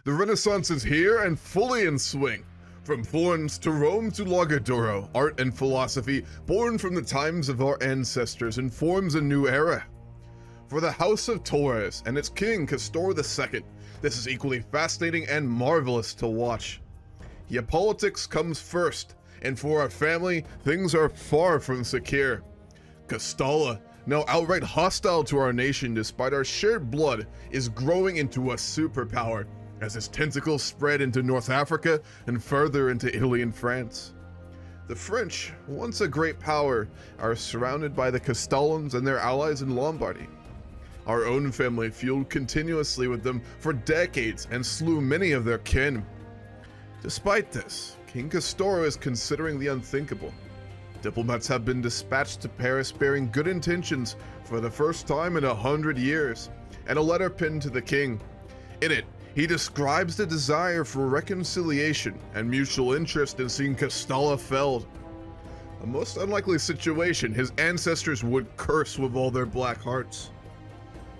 The Renaissance is here and fully in swing. From Florence to Rome to Lagardoro, art and philosophy, born from the times of our ancestors, informs a new era. For the House of Torres and its king, Castoro II, this is equally fascinating and marvelous to watch. Yet politics comes first, and for our family, things are far from secure. Castalla, now outright hostile to our nation despite our shared blood, is growing into a superpower, as its tentacles spread into North Africa and further into Italy and France. The French, once a great power, are surrounded by the Castallans and their allies in Lombardy. Our own family feuded continuously with them for decades and slew many of their kin. Despite this, King Castoro is considering the unthinkable. Diplomats have been dispatched to Paris bearing good intentions for the first time in 100 years, and a letter pinned to the king. In it, he describes the desire for reconciliation and mutual interest in seeing Castalla felled. A most unlikely situation his ancestors would curse with all their black hearts.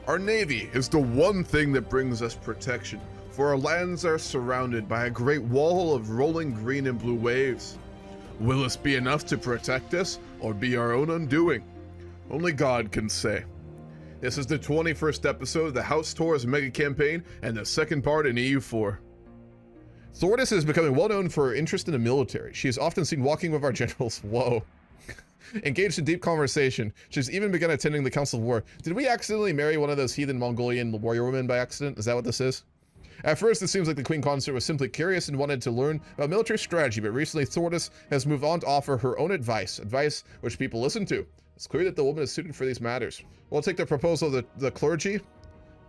Our navy is the one thing that brings us protection, for our lands are surrounded by a great wall of rolling green and blue waves. Will this be enough to protect us, or be our own undoing? Only God can say. This is the 21st episode of the House Torres mega campaign and the second part in EU4. Torres is becoming well known for her interest in the military. She is often seen walking with our generals. Whoa. Engaged in deep conversation. She's even begun attending the Council of War. Did we accidentally marry one of those heathen Mongolian warrior women by accident? Is that what this is? At first, it seems like the Queen Consort was simply curious and wanted to learn about military strategy, but recently Torres has moved on to offer her own advice which people listen to. It's clear that the woman is suited for these matters. We'll take the proposal of the clergy,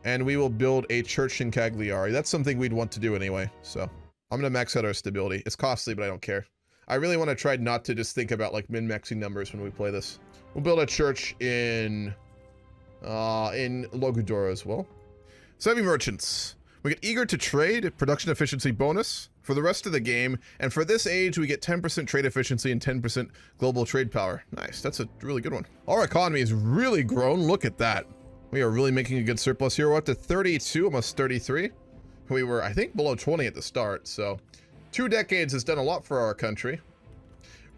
and we will build a church in Cagliari. That's something we'd want to do anyway, so I'm gonna max out our stability. It's costly, but I don't care. I really want to try not to just think about like min-maxing numbers when we play this. We'll build a church in Lagardoro as well. Savvy merchants. We get eager to trade, production efficiency bonus for the rest of the game, and for this age we get 10% trade efficiency and 10% global trade power. Nice, that's a really good one. Our economy has really grown, look at that. We are really making a good surplus here. We're up to 32, almost 33. We were, I think, below 20 at the start, so 2 decades has done a lot for our country.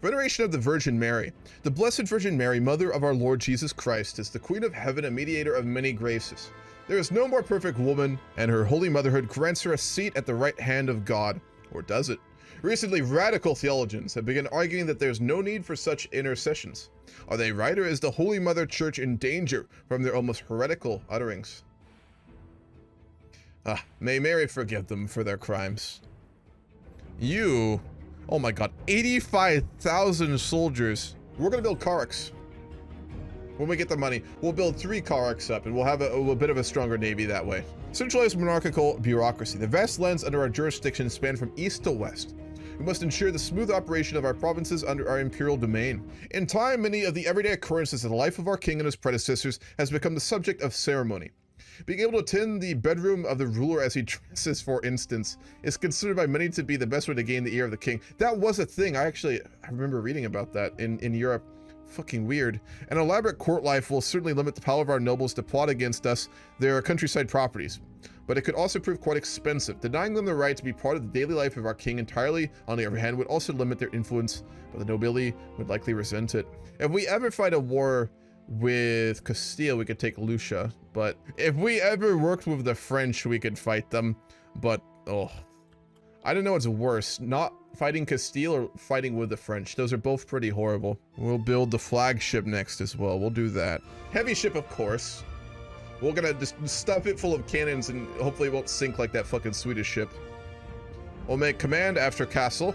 Veneration of the Virgin Mary. The Blessed Virgin Mary, Mother of our Lord Jesus Christ, is the Queen of Heaven and mediator of many graces. There is no more perfect woman, and her holy motherhood grants her a seat at the right hand of God. Or does it? Recently, radical theologians have begun arguing that there's no need for such intercessions. Are they right, or is the Holy Mother Church in danger from their almost heretical utterings? May Mary forgive them for their crimes. You, oh my god, 85,000 soldiers. We're gonna build Carracks. When we get the money, we'll build 3 Carracks up, and we'll have a bit of a stronger navy that way. Centralized monarchical bureaucracy. The vast lands under our jurisdiction span from east to west. We must ensure the smooth operation of our provinces under our imperial domain. In time, many of the everyday occurrences of the life of our king and his predecessors has become the subject of ceremony. Being able to attend the bedroom of the ruler as he dresses, for instance, is considered by many to be the best way to gain the ear of the king. That was a thing. I remember reading about that in Europe. Fucking weird. An elaborate court life will certainly limit the power of our nobles to plot against us, their countryside properties. But it could also prove quite expensive. Denying them the right to be part of the daily life of our king entirely, on the other hand, would also limit their influence, but the nobility would likely resent it. If we ever fight a war with Castile, we could take Lucia. But if we ever worked with the French, we could fight them. But, oh, I don't know what's worse, not fighting Castile or fighting with the French. Those are both pretty horrible. We'll build the flagship next as well. We'll do that. Heavy ship, of course. We're gonna just stuff it full of cannons and hopefully it won't sink like that fucking Swedish ship. We'll make command after castle,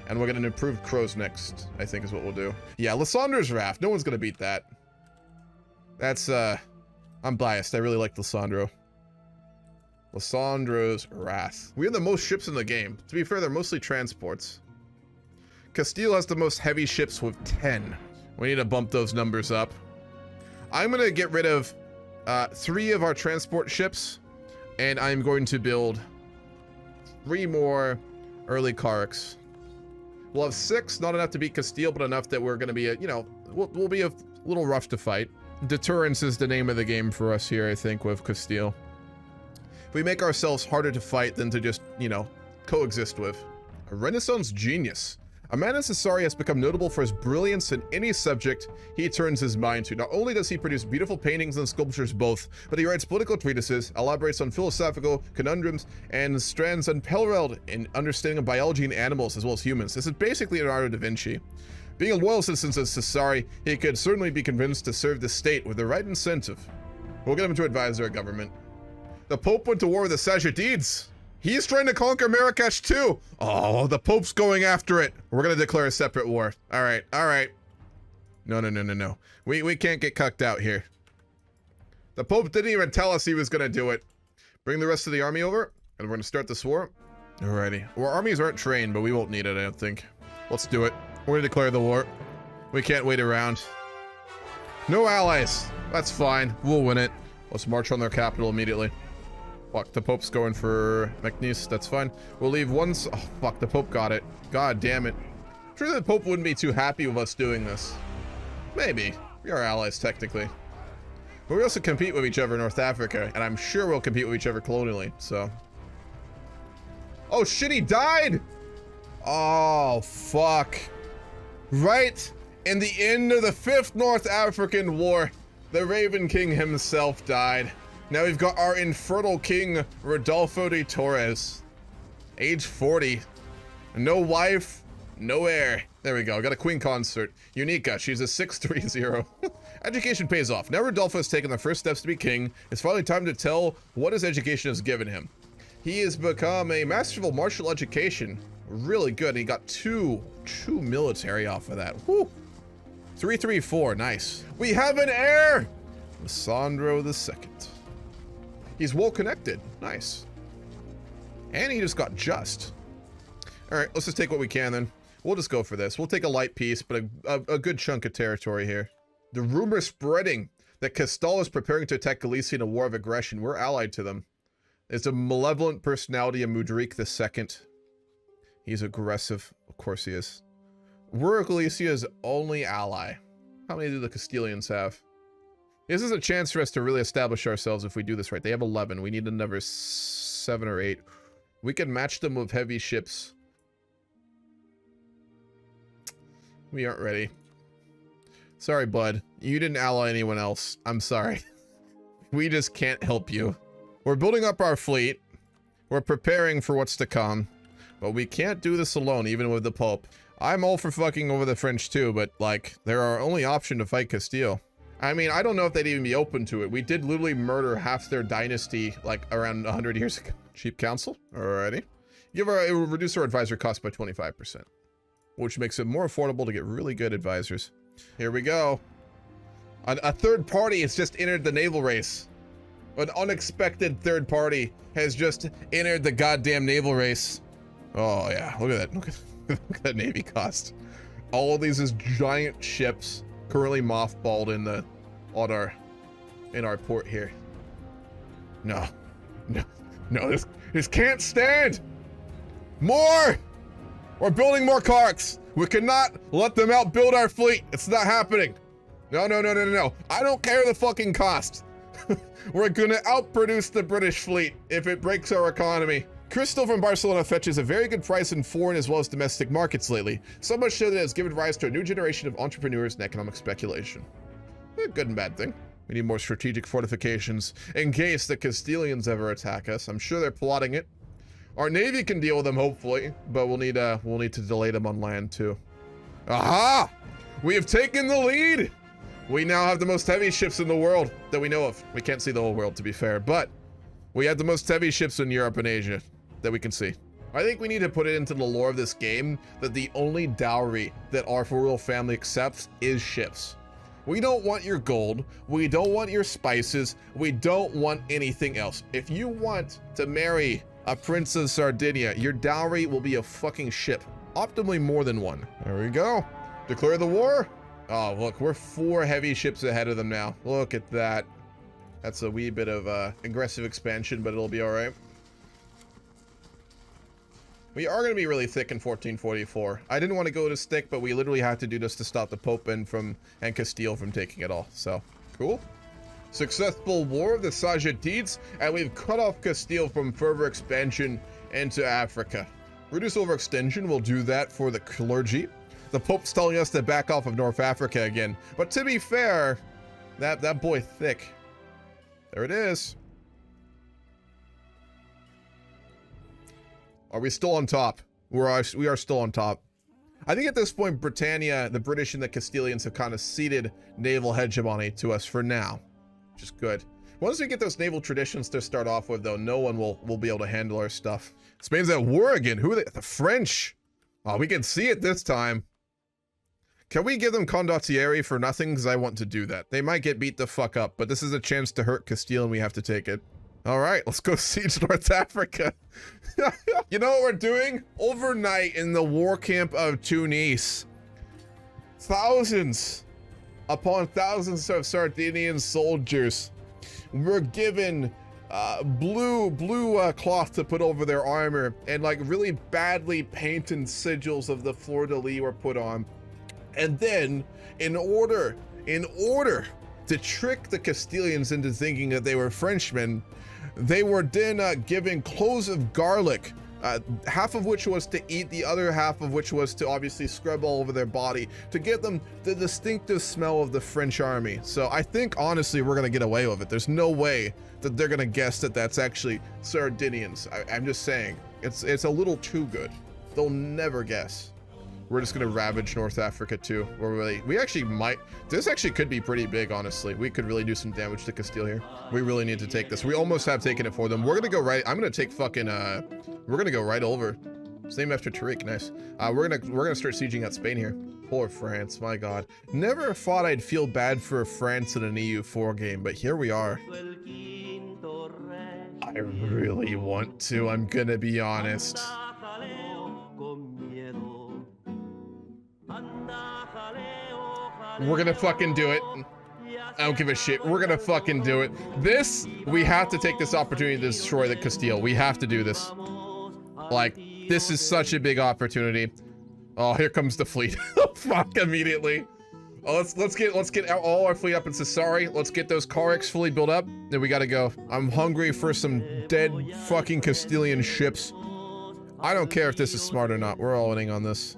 and we're gonna improve crows next, I think is what we'll do. Yeah, Lisandro's Raft. No one's gonna beat that. That's, I'm biased. I really like Lisandro. Lisandro's Wrath. We have the most ships in the game. To be fair, they're mostly transports. Castile has the most heavy ships with 10. We need to bump those numbers up. I'm gonna get rid of 3 of our transport ships, and I'm going to build 3 more early Carracks. We'll have 6, not enough to beat Castile, but enough that we're gonna be, we'll be a little rough to fight. Deterrence is the name of the game for us here, I think, with Castile. If we make ourselves harder to fight than to just, you know, coexist with. A Renaissance genius. A man in Castalla has become notable for his brilliance in any subject he turns his mind to. Not only does he produce beautiful paintings and sculptures both, but he writes political treatises, elaborates on philosophical conundrums, and strands unparalleled in understanding of biology and animals as well as humans. This is basically Leonardo da Vinci. Being a loyal citizen of Cesare, he could certainly be convinced to serve the state with the right incentive. We'll get him to advise our government. The Pope went to war with the Sagittarians. He's trying to conquer Marrakesh too. Oh, the Pope's going after it. We're gonna declare a separate war. All right, all right. No. We can't get cucked out here. The Pope didn't even tell us he was gonna do it. Bring the rest of the army over, and we're gonna start this war. Alrighty. Our armies aren't trained, but we won't need it, I don't think. Let's do it. We're gonna declare the war. We can't wait around. No allies. That's fine. We'll win it. Let's march on their capital immediately. Fuck, the Pope's going for Macnice. That's fine. We'll leave one... Oh, fuck, the Pope got it. God damn it. I'm sure the Pope wouldn't be too happy with us doing this. Maybe. We are allies, technically. But we also compete with each other in North Africa, and I'm sure we'll compete with each other colonially, so... Oh, shit, he died! Oh, fuck. Right in the end of the 5th North African War, the Raven King himself died. Now we've got our infertile king, Rodolfo de Torres. Age 40. No wife, no heir. There we go, got a queen consort. Unica, she's a 630. Education pays off. Now Rodolfo has taken the first steps to be king. It's finally time to tell what his education has given him. He has become a masterful martial education. Really good, he got two military off of that. Woo! 334, nice. We have an heir! Liscandro II. He's well connected. Nice. And he just got just. All right, let's just take what we can then. We'll just go for this. We'll take a light piece, but a good chunk of territory here. The rumor spreading that Castalla is preparing to attack Galicia in a war of aggression. We're allied to them. There's a malevolent personality of Mudrik II. He's aggressive. Of course he is. We're Galicia's only ally. How many do the Castilians have? This is a chance for us to really establish ourselves if we do this right. They have 11. We need another 7 or 8. We can match them with heavy ships. We aren't ready. Sorry, bud. You didn't ally anyone else. I'm sorry. We just can't help you. We're building up our fleet. We're preparing for what's to come. But we can't do this alone, even with the Pope. I'm all for fucking over the French too, but like, they're our only option to fight Castile. I mean, I don't know if they'd even be open to it. We did literally murder half their dynasty, like, around 100 years ago. Cheap counsel. Alrighty. It will reduce our advisor cost by 25%, which makes it more affordable to get really good advisors. Here we go. A third party has just entered the naval race. An unexpected third party has just entered the goddamn naval race. Oh, yeah. Look at that. Look at that navy cost. All of these is giant ships. Currently mothballed in our port here. No, this can't stand. More. We're building more carks. We cannot let them outbuild our fleet. It's not happening. No. I don't care the fucking cost. We're gonna outproduce the British fleet if it breaks our economy. Crystal from Barcelona fetches a very good price in foreign as well as domestic markets lately, so much so that it has given rise to a new generation of entrepreneurs and economic speculation. A good and bad thing. We need more strategic fortifications in case the Castilians ever attack us. I'm sure they're plotting it. Our navy can deal with them, hopefully, but we'll need to delay them on land too. Aha! We have taken the lead! We now have the most heavy ships in the world that we know of. We can't see the whole world, to be fair, but we have the most heavy ships in Europe and Asia that we can see. I think we need to put it into the lore of this game that the only dowry that our royal family accepts is ships. We don't want your gold. We don't want your spices. We don't want anything else. If you want to marry a prince of Sardinia, your dowry will be a fucking ship. Optimally more than one. There we go. Declare the war. Oh, look, we're 4 heavy ships ahead of them now. Look at that. That's a wee bit of aggressive expansion, but it'll be all right. We are going to be really thick in 1444. I didn't want to go to stick, but we literally had to do this to stop the Pope and Castile from taking it all. So, cool. Successful war of the Sassanids, and we've cut off Castile from further expansion into Africa. Reduce overextension, we'll do that for the clergy. The Pope's telling us to back off of North Africa again. But to be fair, that boy thick. There it is. Are we still on top? We are still on top. I think at this point, Britannia, the British and the Castilians have kind of ceded naval hegemony to us for now, which is good. Once we get those naval traditions to start off with, though, no one will be able to handle our stuff. Spain's at war again. Who are they? The French. Oh, we can see it this time. Can we give them condottieri for nothing? Because I want to do that. They might get beat the fuck up, but this is a chance to hurt Castile and we have to take it. All right, let's go siege North Africa. You know what we're doing? Overnight in the war camp of Tunis, thousands upon thousands of Sardinian soldiers were given blue cloth to put over their armor, and like really badly painted sigils of the fleur-de-lis were put on. And then, in order to trick the Castilians into thinking that they were Frenchmen, they were then given cloves of garlic, half of which was to eat, the other half of which was to obviously scrub all over their body to give them the distinctive smell of the French army. So I think honestly we're gonna get away with it. There's no way that they're gonna guess that that's actually Sardinians. I'm just saying, it's a little too good. They'll never guess. We're just gonna ravage North Africa too. We actually might, this actually could be pretty big, honestly. We could really do some damage to Castile here. We really need to take this. We almost have taken it for them. We're gonna go right, I'm gonna take fucking, we're gonna go right over. It's named after Tariq, nice. We're gonna start sieging at Spain here. Poor France, my God. Never thought I'd feel bad for France in an EU4 game, but here we are. I really want to, I'm gonna be honest. We're gonna fucking do it. I don't give a shit. We're gonna fucking do it. This, we have to take this opportunity to destroy the Castile. We have to do this. Like, this is such a big opportunity. Oh, here comes the fleet. Fuck, immediately. Oh, let's get all our fleet up in Sassari. Let's get those Carracks fully built up. Then we gotta go. I'm hungry for some dead fucking Castilian ships. I don't care if this is smart or not. We're all in on this.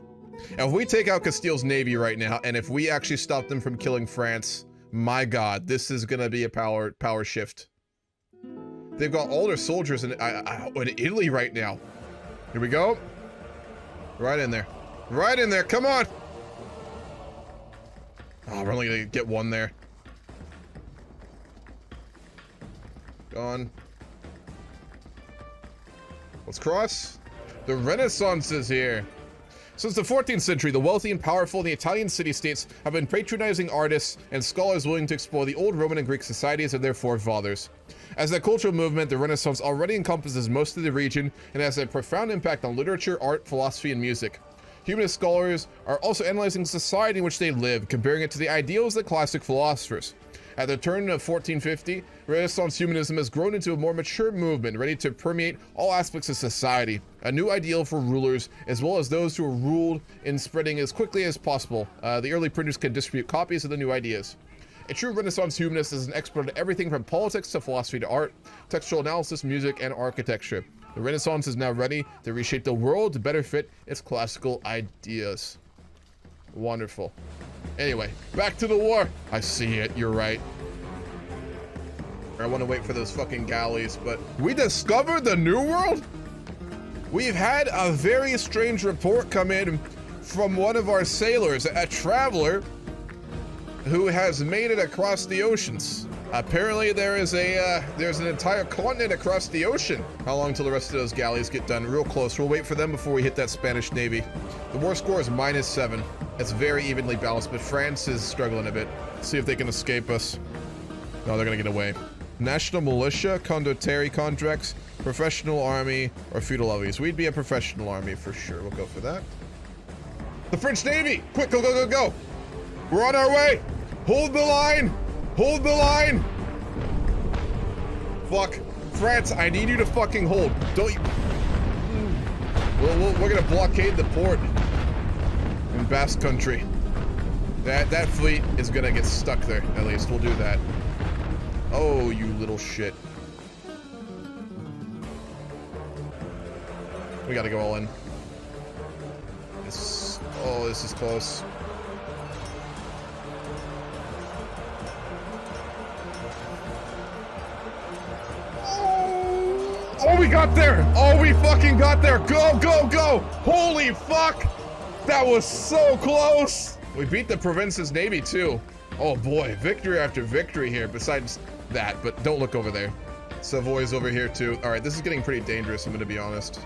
And if we take out Castile's navy right now, and if we actually stop them from killing France, my God, this is gonna be a power shift. They've got all their soldiers in Italy right now. Here we go. Right in there. Right in there, come on! Oh, we're only gonna get one there. Gone. Let's cross. The Renaissance is here. Since the 14th century, the wealthy and powerful in the Italian city-states have been patronizing artists and scholars willing to explore the old Roman and Greek societies of their forefathers. As a cultural movement, the Renaissance already encompasses most of the region and has a profound impact on literature, art, philosophy, and music. Humanist scholars are also analyzing society in which they live, comparing it to the ideals of the classic philosophers. At the turn of 1450, Renaissance humanism has grown into a more mature movement, ready to permeate all aspects of society. A new ideal for rulers, as well as those who are ruled, in spreading as quickly as possible. The early printers can distribute copies of the new ideas. A true Renaissance humanist is an expert at everything from politics to philosophy to art, textual analysis, music, and architecture. The Renaissance is now ready to reshape the world to better fit its classical ideas. Wonderful. Anyway, back to the war. I see it, you're right. I want to wait for those fucking galleys, but we discovered the New World? We've had a very strange report come in from one of our sailors, a traveler who has made it across the oceans. Apparently there's an entire continent across the ocean. How long till the rest of those galleys get done? Real close. We'll wait for them before we hit that Spanish Navy. The war score is -7. It's very evenly balanced, but France is struggling a bit. Let's see if they can escape us. No, they're gonna get away. National militia, condottieri contracts, professional army, or feudal levies. We'd be a professional army for sure. We'll go for that. The French Navy! Quick, go, go, go, go! We're on our way! Hold the line! Hold the line! Fuck. France, I need you to fucking hold. Don't you... We're gonna blockade the port in Basque Country. That fleet is gonna get stuck there, at least. We'll do that. Oh, you little shit. We gotta go all in. Oh, this is close. Oh, we got there! Oh, we fucking got there! Go, go, go! Holy fuck! That was so close! We beat the province's navy too. Oh boy, victory after victory here, besides that, but don't look over there. Savoy's over here too. Alright, this is getting pretty dangerous, I'm gonna be honest.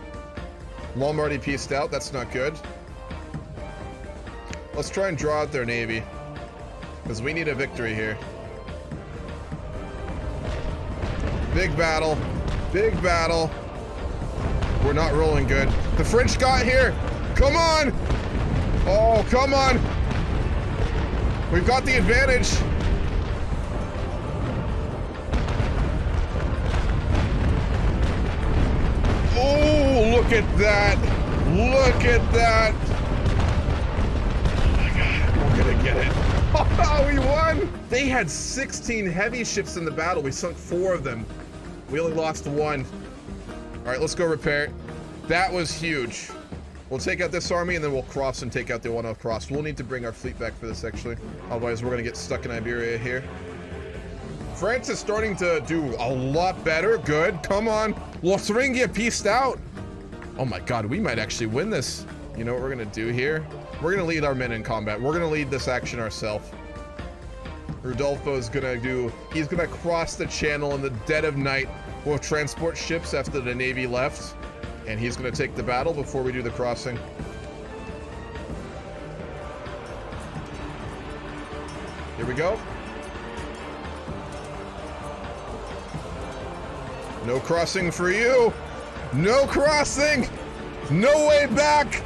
Lombardy pieced out, that's not good. Let's try and draw out their navy, because we need a victory here. Big battle. Big battle. We're not rolling good. The French got here. Come on. Oh, come on. We've got the advantage. Oh, look at that. Look at that. Oh my God, we're gonna get it. Oh, we won. They had 16 heavy ships in the battle. We sunk 4 of them. We only lost 1. All right, let's go repair. That was huge. We'll take out this army and then we'll cross and take out the one across. We'll need to bring our fleet back for this actually. Otherwise we're gonna get stuck in Iberia here. France is starting to do a lot better. Good, come on. Lotharingia pieced out. Oh my God, we might actually win this. You know what we're gonna do here? We're gonna lead our men in combat. We're gonna lead this action ourselves. Rodolfo's gonna he's gonna cross the channel in the dead of night. We'll transport ships after the navy left, and he's gonna take the battle before we do the crossing. Here we go. No crossing for you. No crossing. No way back.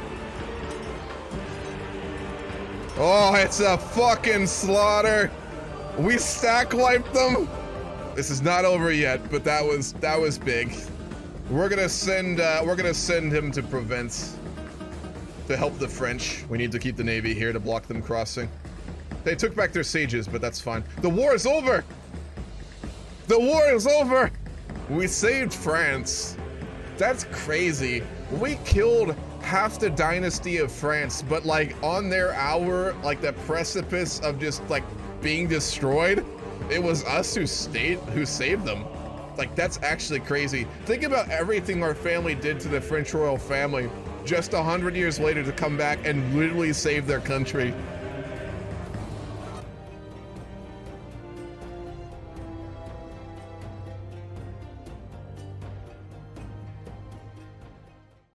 Oh, it's a fucking slaughter. We stack wiped them. This is not over yet, but that was big. We're gonna send him to Provence to help the French. We need to keep the navy here to block them crossing. They took back their sages, but that's fine. The war is over. The war is over. We saved France. That's crazy. We killed half the dynasty of France, but like on their hour, like the precipice of just like being destroyed, it was us who saved them. Like, that's actually crazy. Think about everything our family did to the French royal family just 100 years later to come back and literally save their country.